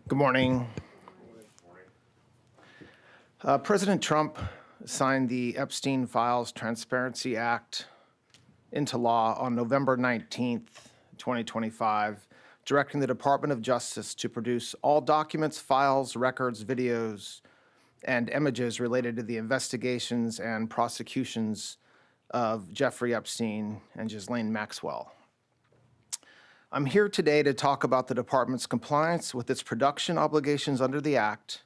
Good morning. President Trump signed the Epstein Files Transparency Act into law on November 19th, 2025, directing the Department of Justice to produce all documents, files, records, videos, and images related to the investigations and prosecutions of Jeffrey Epstein and Ghislaine Maxwell. I'm here today to talk about the department's compliance with its production obligations under the Act.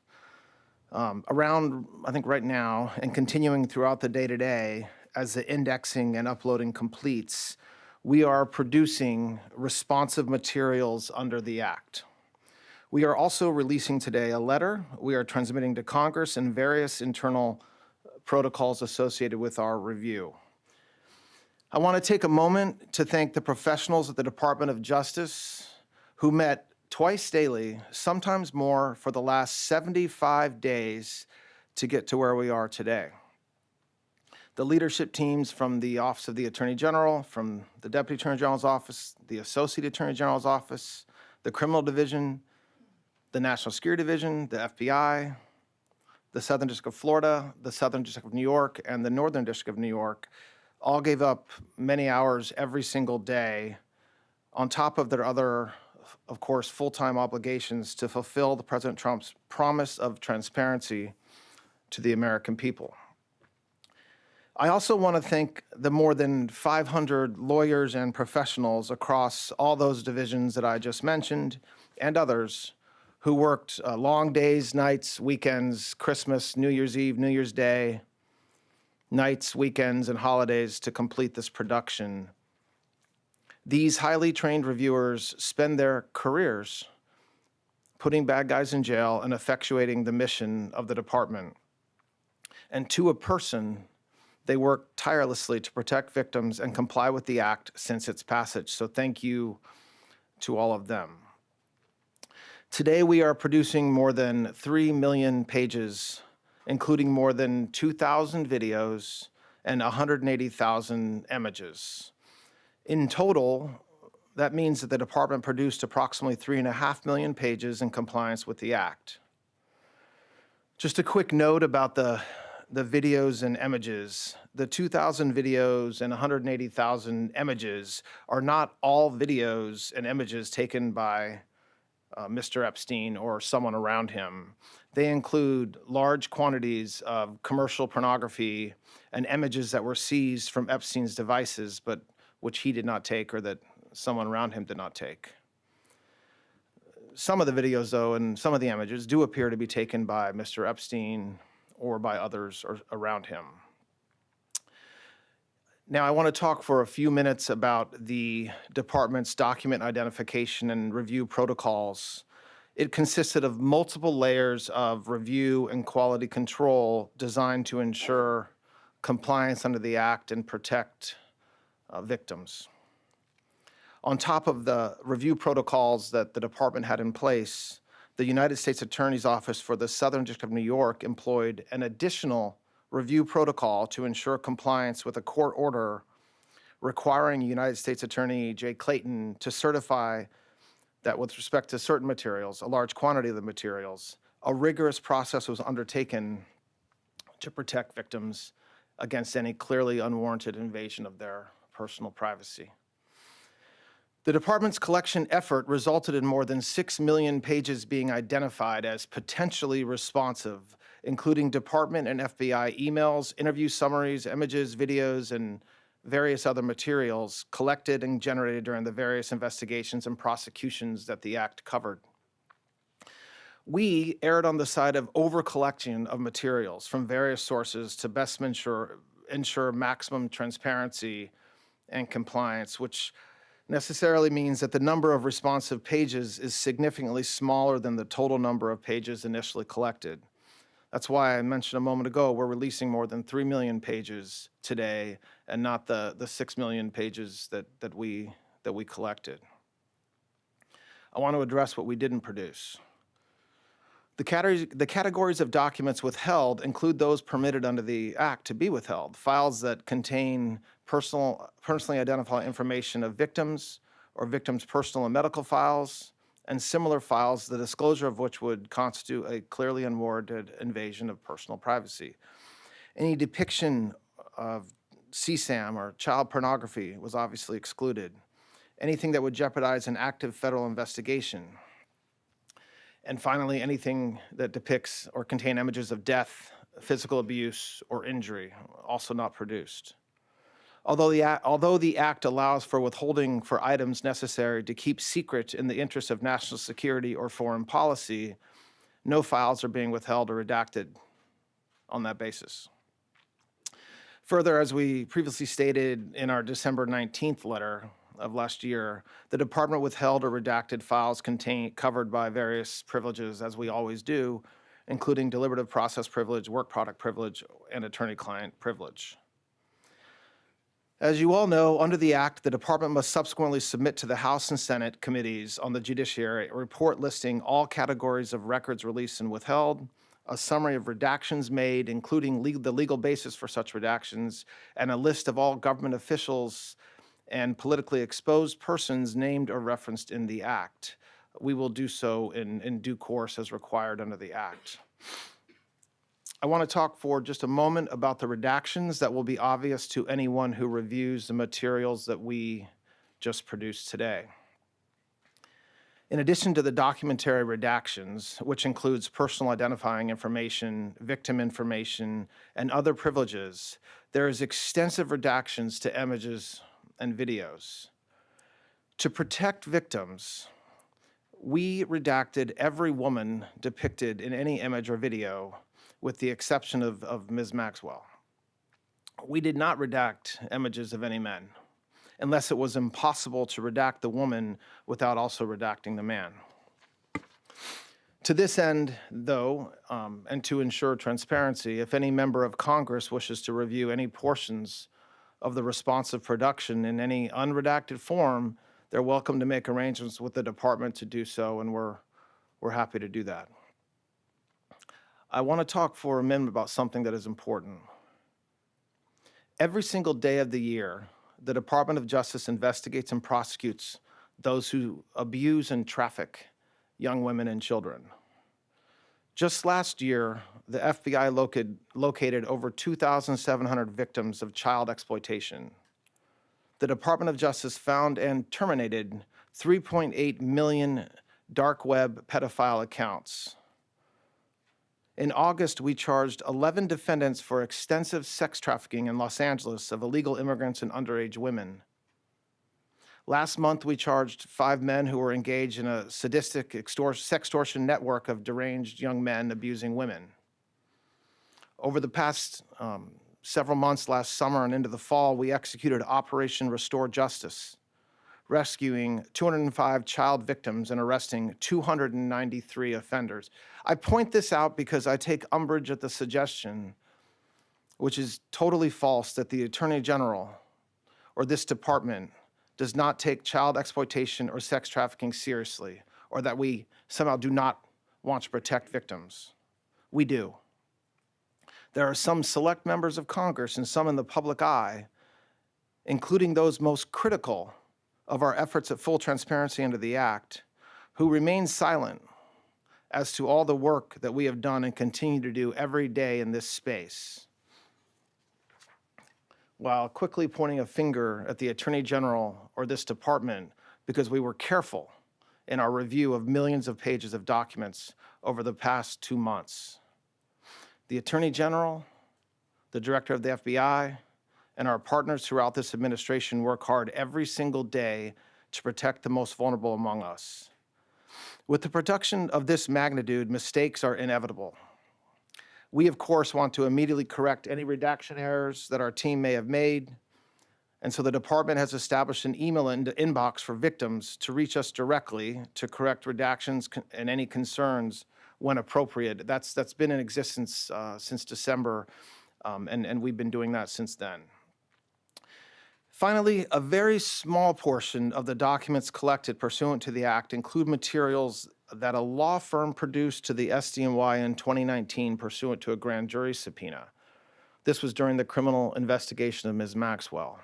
Around, I think right now, and continuing throughout the day-to-day, as the indexing and uploading completes, we are producing responsive materials under the Act. We are also releasing today a letter we are transmitting to Congress and various internal protocols associated with our review. I want to take a moment to thank the professionals at the Department of Justice who met twice daily, sometimes more, for the last 75 days to get to where we are today. The leadership teams from the Office of the Attorney General, from the Deputy Attorney General's Office, the Associate Attorney General's Office, the Criminal Division, the National Security Division, the FBI, the Southern District of Florida, the Southern District of New York, and the Northern District of New York all gave up many hours every single day on top of their other, of course, full-time obligations to fulfill the President Trump's promise of transparency to the American people. I also want to thank the more than 500 lawyers and professionals across all those divisions that I just mentioned and others who worked long days, nights, weekends, Christmas, New Year's Eve, New Year's Day, nights, weekends, and holidays to complete this production. These highly trained reviewers spend their careers putting bad guys in jail and effectuating the mission of the department. And to a person, they work tirelessly to protect victims and comply with the Act since its passage. So thank you to all of them. Today, we are producing more than 3 million pages, including more than 2,000 videos and 180,000 images. In total, that means that the department produced approximately 3.5 million pages in compliance with the Act. Just a quick note about the videos and images. The 2,000 videos and 180,000 images are not all videos and images taken by Mr. Epstein or someone around him. They include large quantities of commercial pornography and images that were seized from Epstein's devices, but which he did not take or that someone around him did not take. Some of the videos, though, and some of the images do appear to be taken by Mr. Epstein or by others around him. Now, I want to talk for a few minutes about the department's document identification and review protocols. It consisted of multiple layers of review and quality control designed to ensure compliance under the Act and protect victims. On top of the review protocols that the department had in place, the United States Attorney's Office for the Southern District of New York employed an additional review protocol to ensure compliance with a court order requiring United States Attorney Jay Clayton to certify that with respect to certain materials, a large quantity of the materials, a rigorous process was undertaken to protect victims against any clearly unwarranted invasion of their personal privacy. The department's collection effort resulted in more than 6 million pages being identified as potentially responsive, including department and FBI emails, interview summaries, images, videos, and various other materials collected and generated during the various investigations and prosecutions that the Act covered. We erred on the side of over-collection of materials from various sources to best ensure maximum transparency and compliance, which necessarily means that the number of responsive pages is significantly smaller than the total number of pages initially collected. That's why I mentioned a moment ago, we're releasing more than 3 million pages today and not the 6 million pages that we collected. I want to address what we didn't produce. The categories of documents withheld include those permitted under the Act to be withheld: files that contain personally identifiable information of victims or victims' personal and medical files, and similar files, the disclosure of which would constitute a clearly unwarranted invasion of personal privacy. Any depiction of CSAM or child pornography was obviously excluded. Anything that would jeopardize an active federal investigation. And finally, anything that depicts or contain images of death, physical abuse, or injury, also not produced. Although the act allows for withholding for items necessary to keep secret in the interest of national security or foreign policy, no files are being withheld or redacted on that basis. Further, as we previously stated in our December 19th letter of last year, the department withheld or redacted files covered by various privileges, as we always do, including deliberative process privilege, work product privilege, and attorney-client privilege. As you all know, under the Act, the department must subsequently submit to the House and Senate committees on the judiciary a report listing all categories of records released and withheld, a summary of redactions made, including the legal basis for such redactions, and a list of all government officials and politically exposed persons named or referenced in the Act. We will do so in due course as required under the Act. I want to talk for just a moment about the redactions that will be obvious to anyone who reviews the materials that we just produced today. In addition to the documentary redactions, which includes personal identifying information, victim information, and other privileges, there is extensive redactions to images and videos. To protect victims, we redacted every woman depicted in any image or video, with the exception of Ms. Maxwell. We did not redact images of any men, unless it was impossible to redact the woman without also redacting the man. To this end, though, and to ensure transparency, if any member of Congress wishes to review any portions of the responsive production in any unredacted form, they're welcome to make arrangements with the department to do so, and we're happy to do that. I want to talk for a minute about something that is important. Every single day of the year, the Department of Justice investigates and prosecutes those who abuse and traffic young women and children. Just last year, the FBI located over 2,700 victims of child exploitation. The Department of Justice found and terminated 3.8 million dark web pedophile accounts. In August, we charged 11 defendants for extensive sex trafficking in Los Angeles of illegal immigrants and underage women. Last month, we charged 5 men who were engaged in a sadistic sextortion network of deranged young men abusing women. Over the past several months, last summer and into the fall, we executed Operation Restore Justice, rescuing 205 child victims and arresting 293 offenders. I point this out because I take umbrage at the suggestion, which is totally false, that the Attorney General or this department does not take child exploitation or sex trafficking seriously, or that we somehow do not want to protect victims. We do. There are some select members of Congress and some in the public eye, including those most critical of our efforts at full transparency under the Act, who remain silent as to all the work that we have done and continue to do every day in this space, while quickly pointing a finger at the Attorney General or this department because we were careful in our review of millions of pages of documents over the past 2 months. The Attorney General, the Director of the FBI, and our partners throughout this administration work hard every single day to protect the most vulnerable among us. With the production of this magnitude, mistakes are inevitable. We, of course, want to immediately correct any redaction errors that our team may have made, and so the department has established an email inbox for victims to reach us directly to correct redactions and any concerns when appropriate. That's been in existence since December, and we've been doing that since then. Finally, a very small portion of the documents collected pursuant to the Act include materials that a law firm produced to the SDNY in 2019 pursuant to a grand jury subpoena. This was during the criminal investigation of Ms. Maxwell.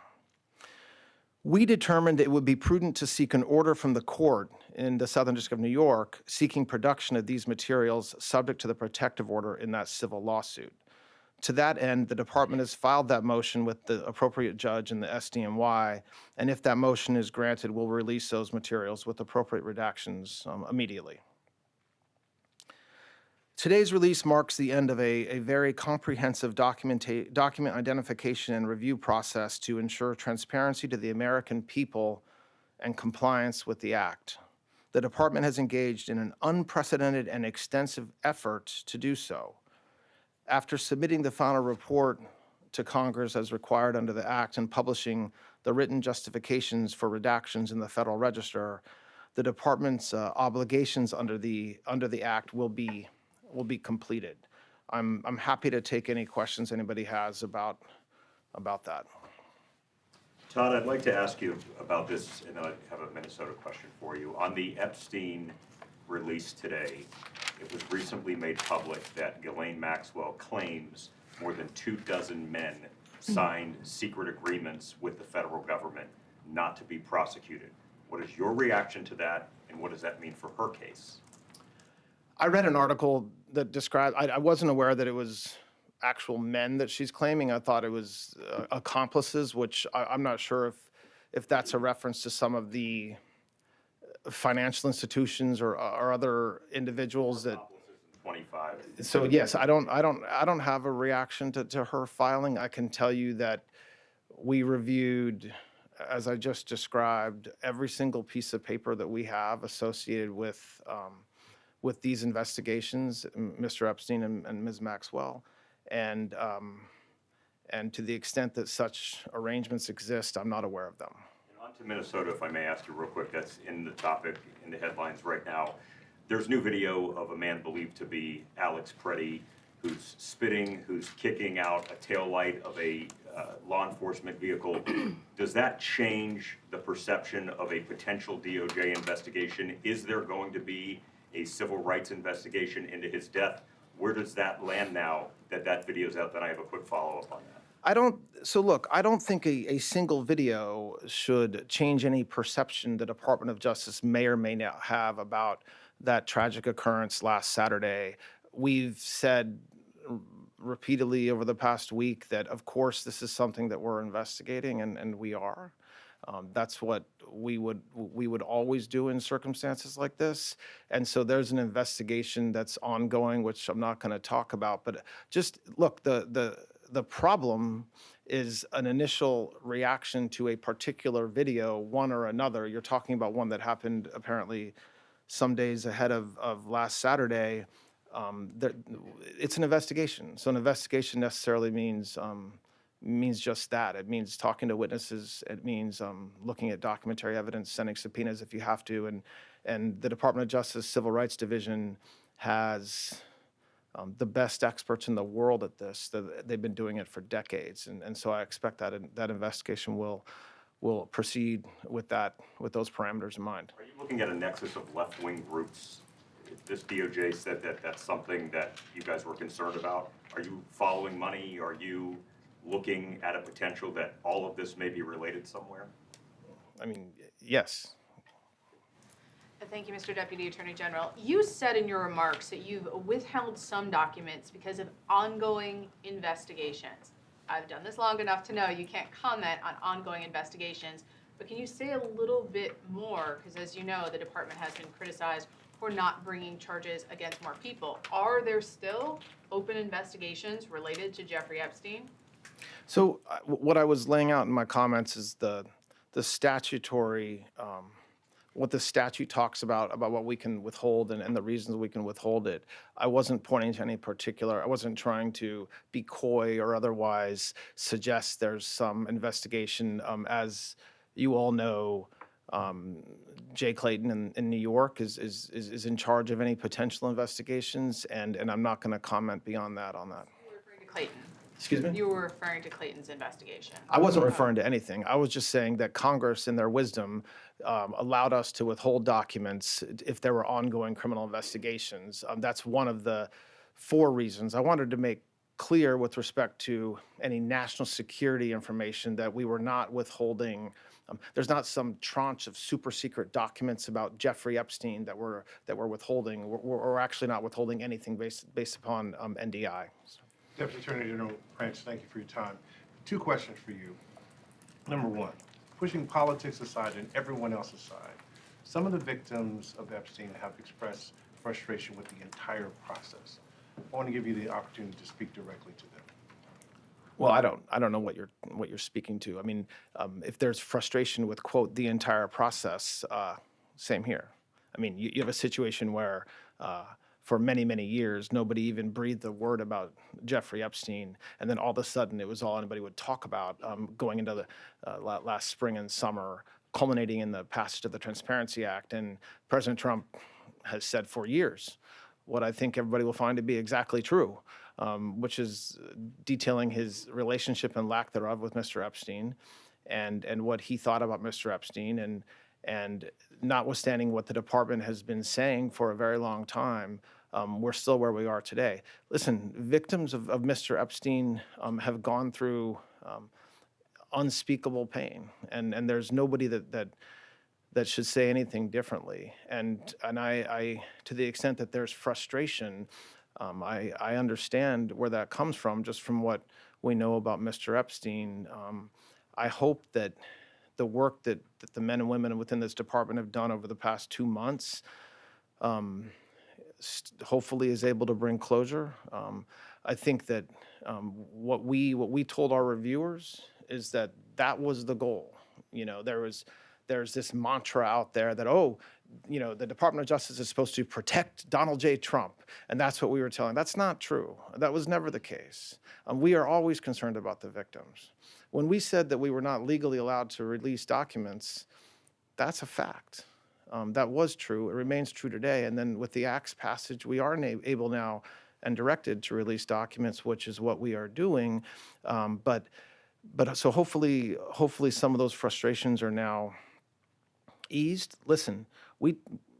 We determined it would be prudent to seek an order from the court in the Southern District of New York seeking production of these materials subject to the protective order in that civil lawsuit. To that end, the department has filed that motion with the appropriate judge in the SDNY, and if that motion is granted, we'll release those materials with appropriate redactions immediately. Today's release marks the end of a very comprehensive document identification and review process to ensure transparency to the American people and compliance with the Act. The department has engaged in an unprecedented and extensive effort to do so. After submitting the final report to Congress as required under the Act and publishing the written justifications for redactions in the Federal Register, the department's obligations under the Act will be completed. I'm happy to take any questions anybody has about that. Todd, I'd like to ask you about this, and I have a Minnesota question for you. On the Epstein release today, it was recently made public that Ghislaine Maxwell claims more than 24 men signed secret agreements with the federal government not to be prosecuted. What is your reaction to that, and what does that mean for her case? I read an article that described, I wasn't aware that it was actual men that she's claiming. I thought it was accomplices, which I'm not sure if that's a reference to some of the financial institutions or other individuals that. 25. So yes, I don't have a reaction to her filing. I can tell you that we reviewed, as I just described, every single piece of paper that we have associated with these investigations, Mr. Epstein and Ms. Maxwell. And to the extent that such arrangements exist, I'm not aware of them. And on to Minnesota, if I may ask you real quick, that's in the topic, in the headlines right now. There's new video of a man believed to be Alex Preddy, who's spitting, who's kicking out a taillight of a law enforcement vehicle. Does that change the perception of a potential DOJ investigation? Is there going to be a civil rights investigation into his death? Where does that land now that video's out? Then I have a quick follow-up on that. I don't think a single video should change any perception the Department of Justice may or may not have about that tragic occurrence last Saturday. We've said repeatedly over the past week that, of course, this is something that we're investigating, and we are. That's what we would always do in circumstances like this. And so there's an investigation that's ongoing, which I'm not going to talk about. But just look, the problem is an initial reaction to a particular video, one or another. You're talking about one that happened apparently some days ahead of last Saturday. It's an investigation. So an investigation necessarily means just that. It means talking to witnesses. It means looking at documentary evidence, sending subpoenas if you have to. And the Department of Justice Civil Rights Division has the best experts in the world at this. They've been doing it for decades. And so I expect that investigation will proceed with those parameters in mind. Are you looking at a nexus of left-wing groups? This DOJ said that that's something that you guys were concerned about. Are you following money? Are you looking at a potential that all of this may be related somewhere? I mean, yes. Thank you, Mr. Deputy Attorney General. You said in your remarks that you've withheld some documents because of ongoing investigations. I've done this long enough to know you can't comment on ongoing investigations, but can you say a little bit more? Because as you know, the department has been criticized for not bringing charges against more people. Are there still open investigations related to Jeffrey Epstein? So what I was laying out in my comments is the statutory, what the statute talks about what we can withhold and the reasons we can withhold it. I wasn't pointing to any particular, I wasn't trying to be coy or otherwise suggest there's some investigation. As you all know, Jay Clayton in New York is in charge of any potential investigations, and I'm not going to comment beyond that on that. You were referring to Clayton. Excuse me? You were referring to Clayton's investigation. I wasn't referring to anything. I was just saying that Congress, in their wisdom, allowed us to withhold documents if there were ongoing criminal investigations. That's one of the 4 reasons. I wanted to make clear with respect to any national security information that we were not withholding There's not some tranche of super secret documents about Jeffrey Epstein that we're withholding. We're actually not withholding anything based upon NDI. Deputy Attorney General Branch, thank you for your time. 2 questions for you. Number 1, pushing politics aside and everyone else aside, some of the victims of Epstein have expressed frustration with the entire process. I want to give you the opportunity to speak directly to them. Well, I don't know what you're speaking to. I mean, if there's frustration with, quote, the entire process, same here. I mean, you have a situation where for many, many years, nobody even breathed a word about Jeffrey Epstein, and then all of a sudden it was all anybody would talk about going into the last spring and summer, culminating in the passage of the Transparency Act. And President Trump has said for years what I think everybody will find to be exactly true, which is detailing his relationship and lack thereof with Mr. Epstein, and what he thought about Mr. Epstein, and notwithstanding what the department has been saying for a very long time, we're still where we are today. Listen, victims of Mr. Epstein have gone through unspeakable pain, and there's nobody that should say anything differently. And I to the extent that there's frustration, I understand where that comes from, just from what we know about Mr. Epstein. I hope that the work that the men and women within this department have done over the past 2 months hopefully is able to bring closure. I think that what we told our reviewers is that was the goal. You know, there's this mantra out there that, the Department of Justice is supposed to protect Donald J. Trump, and that's what we were telling. That's not true. That was never the case. We are always concerned about the victims. When we said that we were not legally allowed to release documents, that's a fact. That was true. It remains true today. And then with the Act's passage, we are able now and directed to release documents, which is what we are doing. But so hopefully some of those frustrations are now eased. Listen,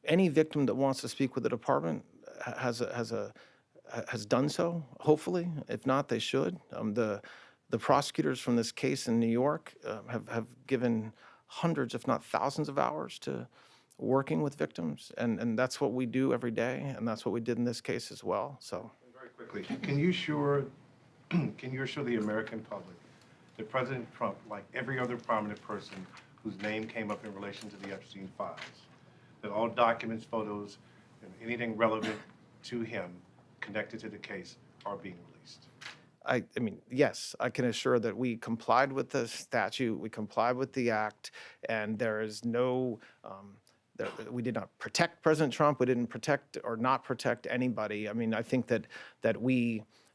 any victim that wants to speak with the department has done so. Hopefully, if not, they should. The prosecutors from this case in New York have given hundreds, if not thousands, of hours to working with victims, and that's what we do every day, and that's what we did in this case as well. So, Very quickly, can you assure the American public that President Trump, like every other prominent person whose name came up in relation to the Epstein files, that all documents, photos, and anything relevant to him connected to the case are being released? I mean, yes, I can assure that we complied with the statute, we complied with the Act, and there is no, we did not protect President Trump, we didn't protect or not protect anybody. I mean, I think that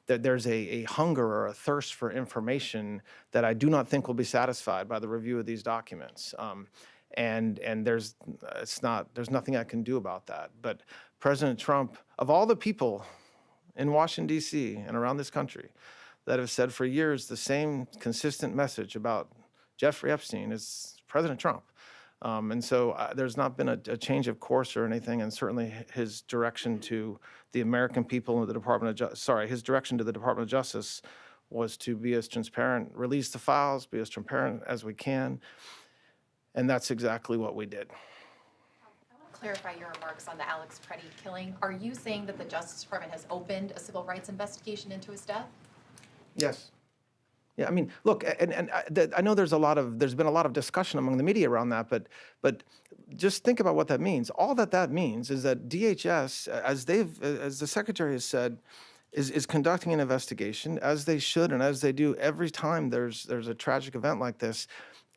there's a hunger or a thirst for information that I do not think will be satisfied by the review of these documents. And there's nothing I can do about that. But President Trump, of all the people in Washington, D.C. and around this country that have said for years the same consistent message about Jeffrey Epstein as President Trump. And so there's not been a change of course or anything, and certainly his direction to the American people and the Department of his direction to the Department of Justice was to be as transparent, release the files, be as transparent as we can, and that's exactly what we did. I want to clarify your remarks on the Alex Preddy killing. Are you saying that the Justice Department has opened a civil rights investigation into his death? Yes. Yeah, I mean, look, and I know there's been a lot of discussion among the media around that, but just think about what that means. All that means is that DHS, as the Secretary has said, is conducting an investigation, as they should and as they do every time there's a tragic event like this.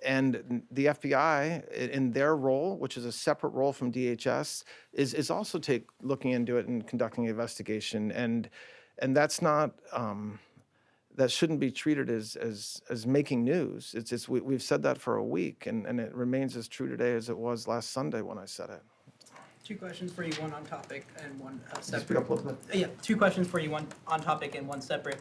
And the FBI, in their role, which is a separate role from DHS, is also looking into it and conducting an investigation. And that's not. That shouldn't be treated as making news. We've said that for a week, and it remains as true today as it was last Sunday when I said it. 2 questions for you, one on topic and one separate. Speak up a little bit. Yeah, 2 questions for you, one on topic and one separate.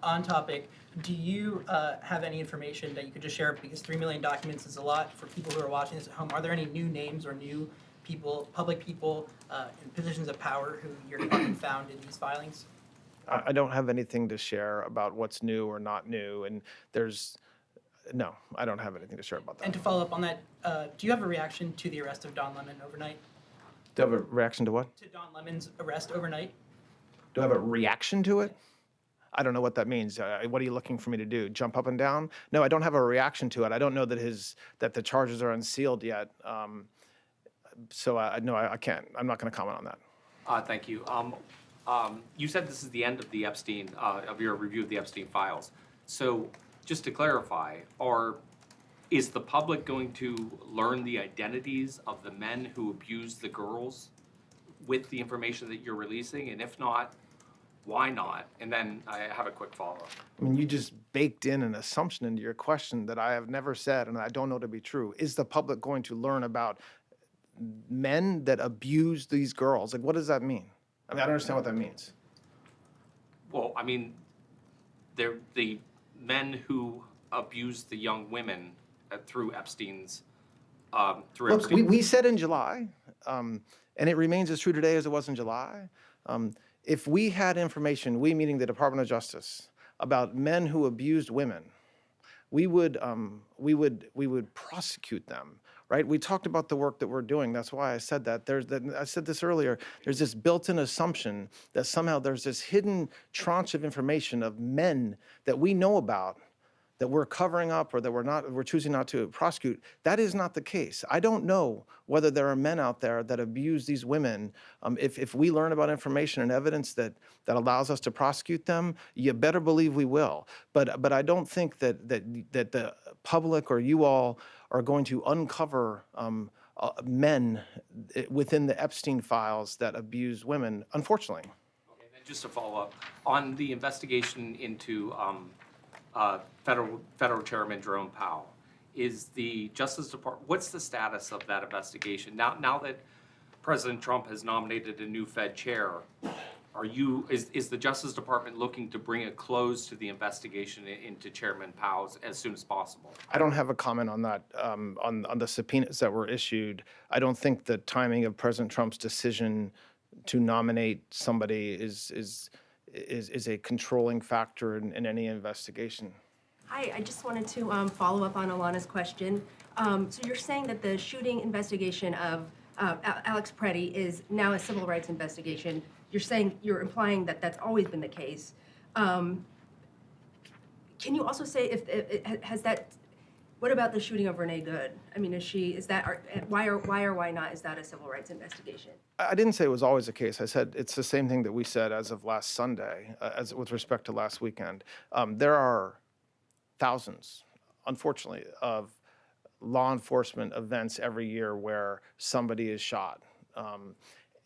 On topic, do you have any information that you could just share, because 3 million documents is a lot for people who are watching this at home? Are there any new names or new people, public people in positions of power who your department found in these filings? I don't have anything to share about what's new or not new, and No, I don't have anything to share about And that. to follow up on that, do you have a reaction to the arrest of Don Lemon overnight? Do you have a reaction to what? To Don Lemon's arrest overnight? Do I have a reaction to it? I don't know what that means. What are you looking for me to do? Jump up and down? No, I don't have a reaction to it. I don't know that the charges are unsealed yet. So no, I can't. I'm not going to comment on that. Thank you. You said this is the end of the Epstein, of your review of the Epstein files. So just to clarify, is the public going to learn the identities of the men who abused the girls with the information that you're releasing? And if not, why not? And then I have a quick follow-up. I mean, you just baked in an assumption into your question that I have never said and I don't know to be true. Is the public going to learn about men that abuse these girls? Like, what does that mean? I mean, I don't understand what that means. Well, I mean, they're the men who abused the young women through Epstein's, Look, we said in July, and it remains as true today as it was in July. If we had information, we meaning the Department of Justice, about men who abused women, we would prosecute them, right? We talked about the work that we're doing. That's why I said that. I said this earlier. There's this built-in assumption that somehow there's this hidden tranche of information of men that we know about that we're covering up or that we're choosing not to prosecute. That is not the case. I don't know whether there are men out there that abuse these women. If we learn about information and evidence that allows us to prosecute them, you better believe we will. But I don't think that the public or you all are going to uncover men within the Epstein files that abuse women, unfortunately. Okay, then just to follow up, on the investigation into Federal Chairman Jerome Powell, is the Justice Department, what's the status of that investigation? Now that President Trump has nominated a new Fed chair, is the Justice Department looking to bring a close to the investigation into Chairman Powell's as soon as possible? I don't have a comment on that, on the subpoenas that were issued. I don't think the timing of President Trump's decision to nominate somebody is a controlling factor in any investigation. Hi, I just wanted to follow up on Alana's question. So you're saying that the shooting investigation of Alex Preddy is now a civil rights investigation. You're implying that that's always been the case. Can you also say what about the shooting of Renee Good? I mean, why not is that a civil rights investigation? I didn't say it was always the case. I said it's the same thing that we said as of last Sunday, as with respect to last weekend. There are thousands, unfortunately, of law enforcement events every year where somebody is shot.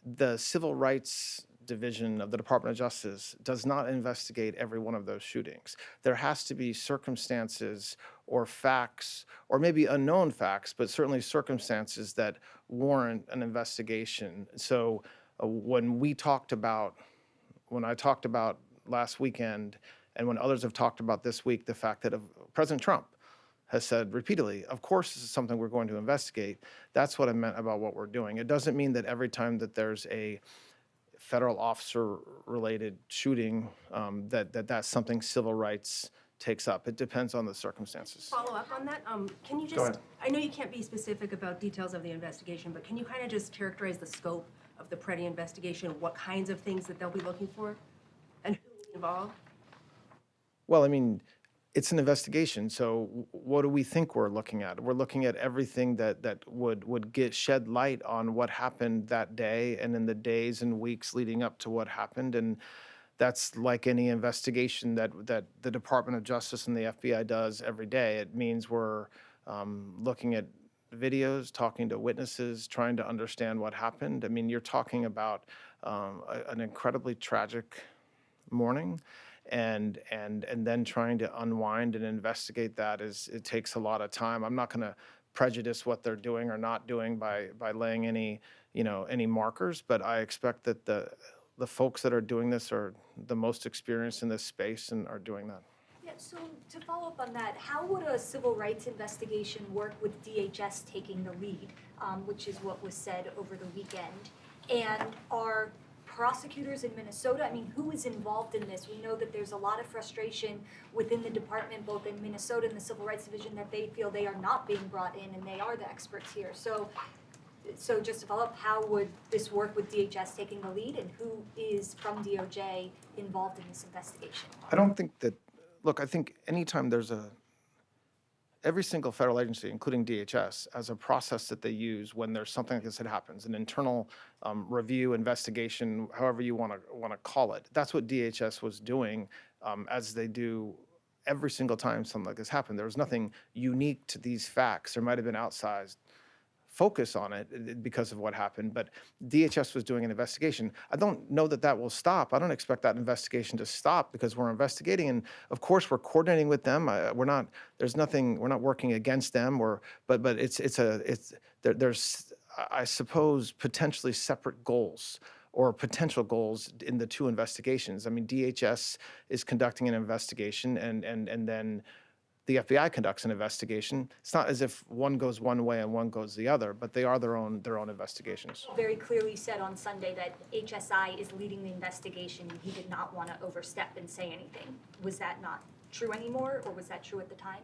The Civil Rights Division of the Department of Justice does not investigate every one of those shootings. There has to be circumstances or facts, or maybe unknown facts, but certainly circumstances that warrant an investigation. So when I talked about last weekend, and when others have talked about this week, the fact that President Trump has said repeatedly, of course this is something we're going to investigate, that's what I meant about what we're doing. It doesn't mean that every time that there's a federal officer-related shooting, that's something civil rights takes up. It depends on the circumstances. Follow up on that. Can you Go ahead. I know you can't be specific about details of the investigation, but can you kind of just characterize the scope of the Preddy investigation, what kinds of things that they'll be looking for, and who's involved? Well, I mean, it's an investigation, so what do we think we're looking at? We're looking at everything that would shed light on what happened that day and in the days and weeks leading up to what happened. And that's like any investigation that the Department of Justice and the FBI does every day. It means we're looking at videos, talking to witnesses, trying to understand what happened. I mean, you're talking about an incredibly tragic morning. And then trying to unwind and investigate that it takes a lot of time. I'm not going to prejudice what they're doing or not doing by laying any markers, but I expect that the folks that are doing this are the most experienced in this space and are doing that. Yeah, so to follow up on that, how would a civil rights investigation work with DHS taking the lead, which is what was said over the weekend? And are prosecutors in Minnesota? I mean, who is involved in this? We know that there's a lot of frustration within the department, both in Minnesota and the Civil Rights Division, that they feel they are not being brought in and they are the experts here. So just to follow up, how would this work with DHS taking the lead, and who is from DOJ involved in this investigation? I don't think that, look, I think anytime every single federal agency, including DHS, has a process that they use when there's something like this that happens, an internal review, investigation, however you want to call it. That's what DHS was doing, as they do every single time something like this happened. There was nothing unique to these facts. There might have been outsized focus on it because of what happened, but DHS was doing an investigation. I don't know that that will stop. I don't expect that investigation to stop because we're investigating, and of course we're coordinating with them. We're not working against them, but there's I suppose potentially separate goals or potential goals in the two investigations. I mean, DHS is conducting an investigation, and then the FBI conducts an investigation. It's not as if one goes one way and one goes the other, but they are their own investigations. Very clearly said on Sunday that HSI is leading the investigation. He did not want to overstep and say anything. Was that not true anymore, or was that true at the time?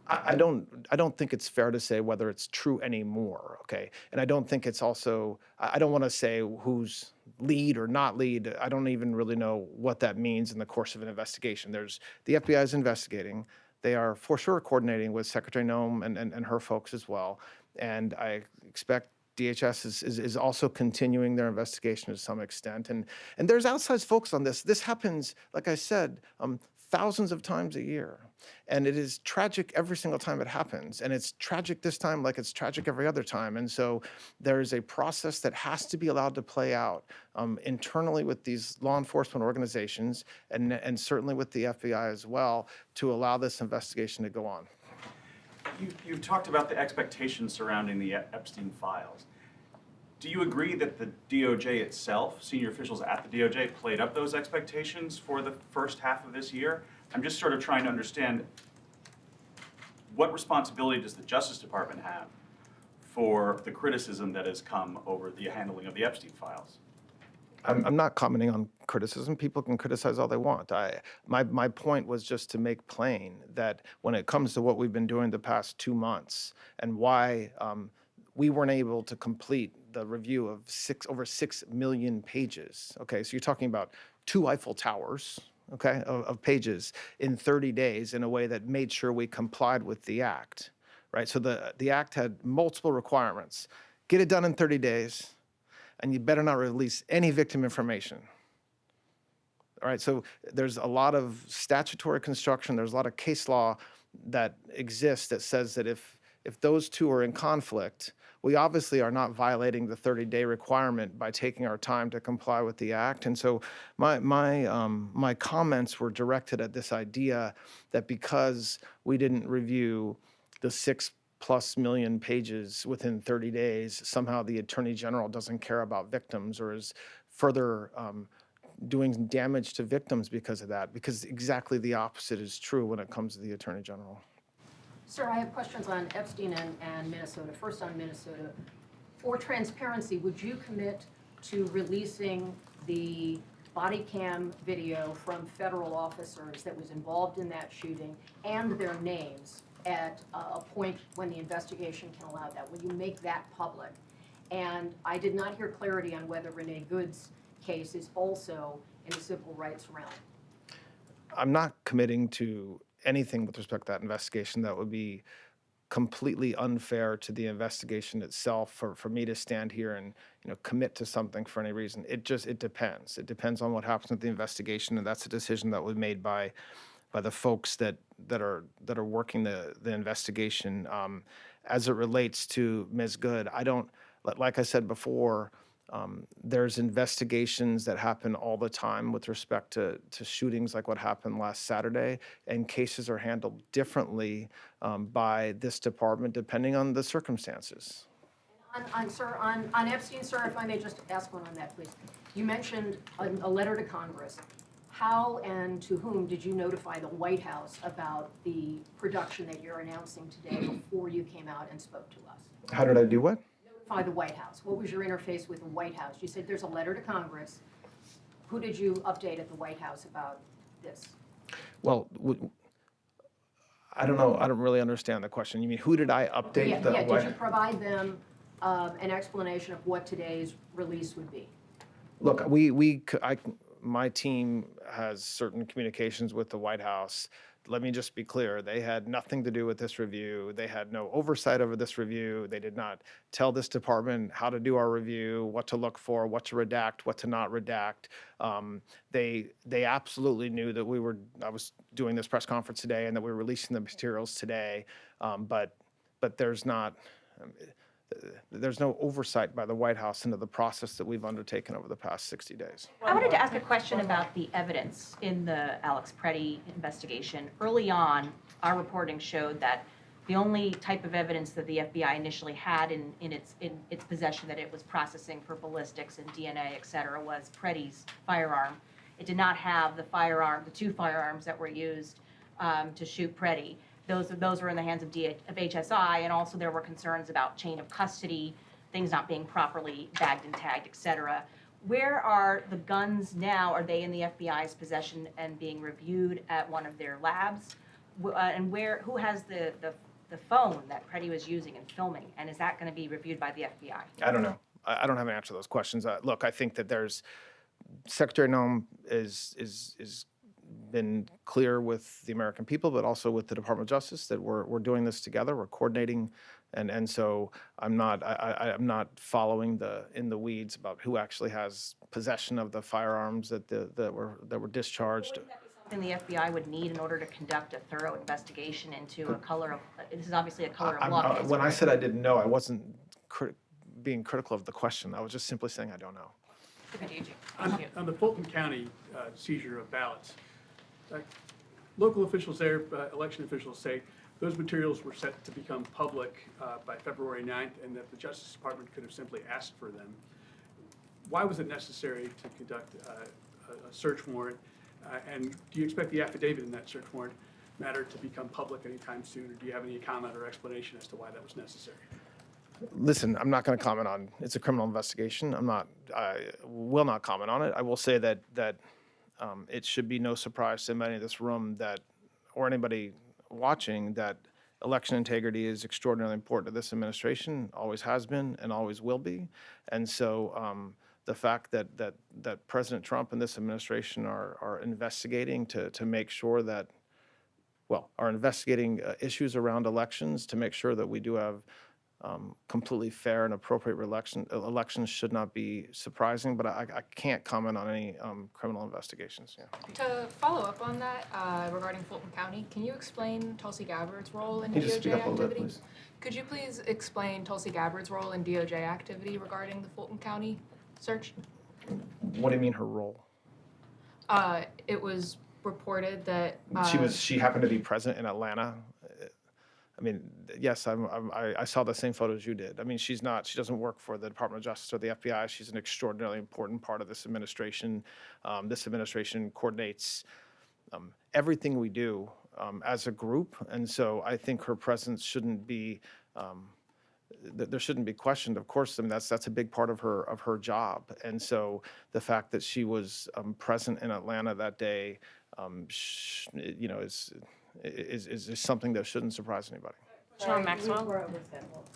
I don't think it's fair to say whether it's true anymore, okay? And I don't think it's also, I don't want to say who's lead or not lead. I don't even really know what that means in the course of an investigation. The FBI is investigating. They are for sure coordinating with Secretary Noem and her folks as well. And I expect DHS is also continuing their investigation to some extent. And there's outside folks on this. This happens, like I said, thousands of times a year. And it is tragic every single time it happens. And it's tragic this time like it's tragic every other time. And so there is a process that has to be allowed to play out internally with these law enforcement organizations and certainly with the FBI as well to allow this investigation to go on. You've talked about the expectations surrounding the Epstein files. Do you agree that the DOJ itself, senior officials at the DOJ, played up those expectations for the first half of this year? I'm just sort of trying to understand what responsibility does the Justice Department have for the criticism that has come over the handling of the Epstein files? I'm not commenting on criticism. People can criticize all they want. My point was just to make plain that when it comes to what we've been doing the past 2 months and why we weren't able to complete the review of over 6 million pages. Okay, so you're talking about 2 Eiffel Towers, okay, of pages in 30 days in a way that made sure we complied with the act, right? So the act had multiple requirements. Get it done in 30 days, and you better not release any victim information. All right, so there's a lot of statutory construction, there's a lot of case law that exists that says that if those two are in conflict, we obviously are not violating the 30-day requirement by taking our time to comply with the act. And so my comments were directed at this idea that because we didn't review the 6+ million pages within 30 days, somehow the Attorney General doesn't care about victims or is further doing damage to victims because of that, because exactly the opposite is true when it comes to the Attorney General. Sir, I have questions on Epstein and Minnesota. First on Minnesota. For transparency, would you commit to releasing the body cam video from federal officers that was involved in that shooting and their names at a point when the investigation can allow that? Will you make that public? And I did not hear clarity on whether Renee Good's case is also in the civil rights realm. I'm not committing to anything with respect to that investigation. That would be completely unfair to the investigation itself for me to stand here and commit to something for any reason. It depends. It depends on what happens with the investigation, and that's a decision that was made by the folks that are working the investigation. As it relates to Ms. Good, I don't, like I said before, there's investigations that happen all the time with respect to shootings like what happened last Saturday, and cases are handled differently by this department depending on the circumstances. On Epstein, sir, if I may just ask one on that, please. You mentioned a letter to Congress. How and to whom did you notify the White House about the production that you're announcing today before you came out and spoke to us? How did I do what? Notify the White House. What was your interface with the White House? You said there's a letter to Congress Who did you update at the White House about this? Well, I don't know. I don't really understand the question. You mean, who did I update? Yeah, the yeah, White- did you provide them an explanation of what today's release would be? Look, my team has certain communications with the White House. Let me just be clear, they had nothing to do with this review. They had no oversight over this review. They did not tell this department how to do our review, what to look for, what to redact, what to not redact. They absolutely knew that I was doing this press conference today and that we were releasing the materials today. But there's no oversight by the White House into the process that we've undertaken over the past 60 days. I wanted to ask a question about the evidence in the Alex Preddy investigation. Early on, our reporting showed that the only type of evidence that the FBI initially had in its possession that it was processing for ballistics and DNA, et cetera, was Preddy's firearm. It did not have the two firearms that were used to shoot Preddy. Those were in the hands of HSI, and also there were concerns about chain of custody, things not being properly bagged and tagged, et cetera. Where are the guns now? Are they in the FBI's possession and being reviewed at one of their labs? And who has the phone that Preddy was using and filming? And is that going to be reviewed by the FBI? I don't know. I don't have an answer to those questions. Look, I think that Secretary Noem is been clear with the American people, but also with the Department of Justice that we're doing this together. We're coordinating, and so I'm not following in the weeds about who actually has possession of the firearms that were discharged. Wouldn't that be something the FBI would need in order to conduct a thorough investigation into this is obviously a color of law case. When I said I didn't know, I wasn't being critical of the question. I was just simply saying I don't know. Thank you. On the Fulton County seizure of ballots, local officials there, election officials say those materials were set to become public by February 9th and that the Justice Department could have simply asked for them. Why was it necessary to conduct a search warrant? And do you expect the affidavit in that search warrant matter to become public anytime soon? Or do you have any comment or explanation as to why that was necessary? Listen, I'm not going to comment on. It's a criminal investigation. I will not comment on it. I will say that it should be no surprise to anybody in this room or anybody watching that election integrity is extraordinarily important to this administration. Always has been and always will be. And so the fact that President Trump and this administration are investigating to make sure that, are investigating issues around elections to make sure that we do have completely fair and appropriate elections should not be surprising, but I can't comment on any criminal investigations. Yeah. To follow up on that, regarding Fulton County, can you explain Tulsi Gabbard's role in Can you just speak DOJ up a little bit, activity? please? Could you please explain Tulsi Gabbard's role in DOJ activity regarding the Fulton County search? What do you mean her role? It was reported that She happened to be present in Atlanta. I mean, yes, I saw the same photos you did. I mean, she doesn't work for the Department of Justice or the FBI. She's an extraordinarily important part of this administration. This administration coordinates everything we do as a group. And so I think her presence shouldn't be, there shouldn't be questioned. Of course, I mean, that's a big part of her job. And so the fact that she was present in Atlanta that day, is something that shouldn't surprise anybody. Sean Maxwell.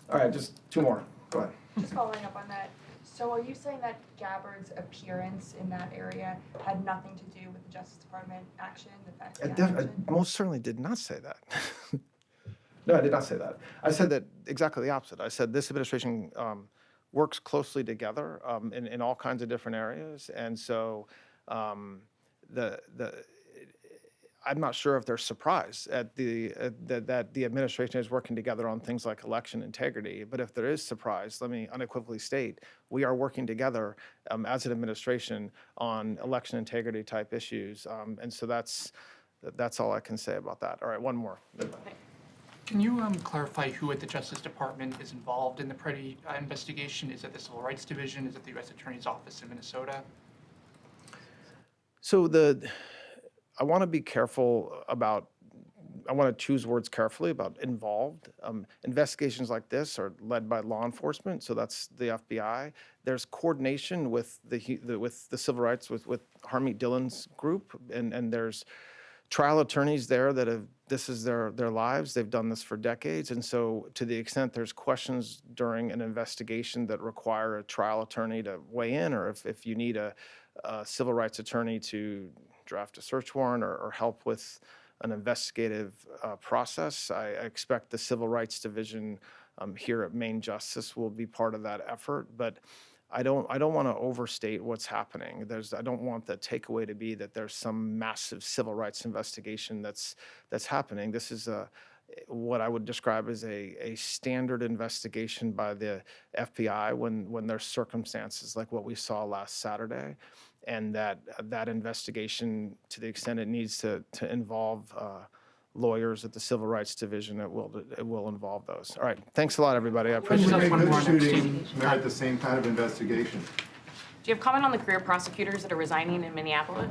All right, just two more. Go ahead. Just following up on that, so are you saying that Gabbard's appearance in that area had nothing to do with the Justice Department action, the FBI I action? most certainly did not say that. No, I did not say that. I said that exactly the opposite. I said this administration works closely together in all kinds of different areas, and so I'm not sure if they're surprised at that the administration is working together on things like election integrity. But if there is surprise, let me unequivocally state, we are working together as an administration on election integrity type issues. And so that's all I can say about that. All right, one more. Can you clarify who at the Justice Department is involved in the Preddy investigation? Is it the Civil Rights Division? Is it the U.S. Attorney's Office in Minnesota? So I want to be careful about I want to choose words carefully about involved. Investigations like this are led by law enforcement, so that's the FBI. There's coordination with the civil rights, with Harmeet Dillon's group, and there's trial attorneys there that have, this is their lives. They've done this for decades. And so to the extent there's questions during an investigation that require a trial attorney to weigh in, or if you need a civil rights attorney to draft a search warrant or help with an investigative process, I expect the Civil Rights Division here at Maine Justice will be part of that effort. But I don't want to overstate what's happening. I don't want the takeaway to be that there's some massive civil rights investigation that's happening. This is what I would describe as a standard investigation by the FBI when there's circumstances like what we saw last Saturday, and that investigation, to the extent it needs to involve lawyers at the Civil Rights Division, it will involve those. All right, thanks a lot, everybody. I appreciate it. Would this shooting merit the same kind of investigation? Do you have comment on the career prosecutors that are resigning in Minneapolis?